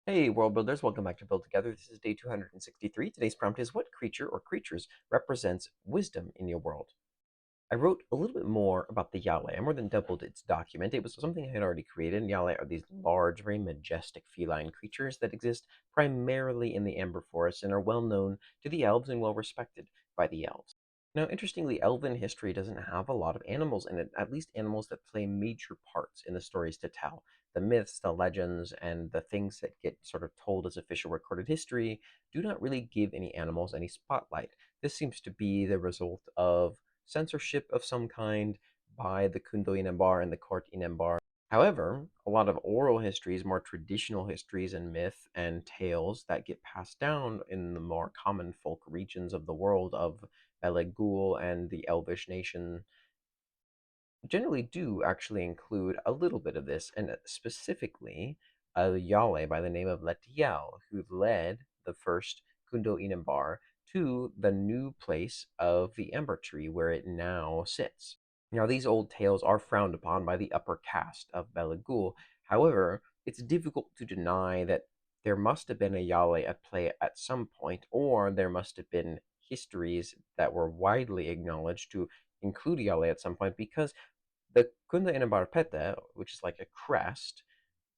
Hey, world builders, welcome back to Build Together. This is day 263. Today's prompt is: what creature or creatures represents wisdom in your world? I wrote a little bit more about the Yallë. I more than doubled its document. It was something I had already created. Yallë are these large, very majestic feline creatures that exist primarily in the Amber Forest and are well known to the elves and well respected by the elves. Now, interestingly, elven history doesn't have a lot of animals in it, at least animals that play major parts in the stories to tell. The myths, the legends, and the things that get sort of told as official recorded history do not really give any animals any spotlight. This seems to be the result of censorship of some kind by the Kundo Inambar and the court Inambar. However, a lot of oral histories, more traditional histories and myth and tales that get passed down in the more common folk regions of the world of Belegul and the Elvish nation generally do actually include a little bit of this, and specifically a Yale by the name of Letiel, who led the first Kundo Inambar to the new place of the Ember Tree where it now sits. Now, these old tales are frowned upon by the upper caste of Belegul. However, it's difficult to deny that there must have been a Yale at play at some point, or there must have been histories that were widely acknowledged to include Yale at some point, because the Kunda Inabarpete, which is like a crest,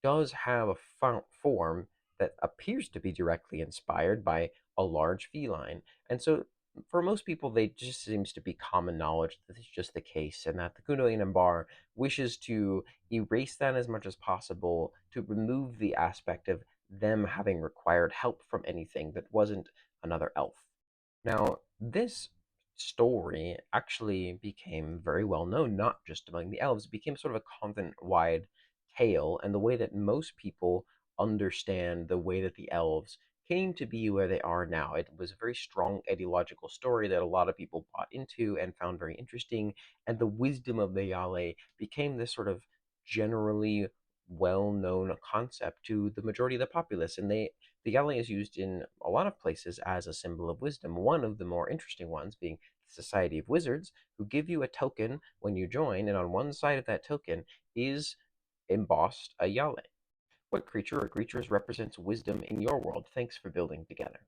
does have a form that appears to be directly inspired by a large feline. And so, for most people, they just seems to be common knowledge that this is just the case, and that the Kundo Inambar wishes to erase that as much as possible to remove the aspect of them having required help from anything that wasn't another elf. Now, this story actually became very well known, not just among the elves. It became sort of a continent-wide tale, and the way that most people understand the way that the elves came to be where they are now. It was a very strong ideological story that a lot of people bought into and found very interesting, and the wisdom of the Yale became this sort of generally well-known concept to the majority of the populace, and the Yale is used in a lot of places as a symbol of wisdom. One of the more interesting ones being the Society of Wizards, who give you a token when you join, and on one side of that token is embossed a Yale. What creature or creatures represents wisdom in your world? Thanks for building together.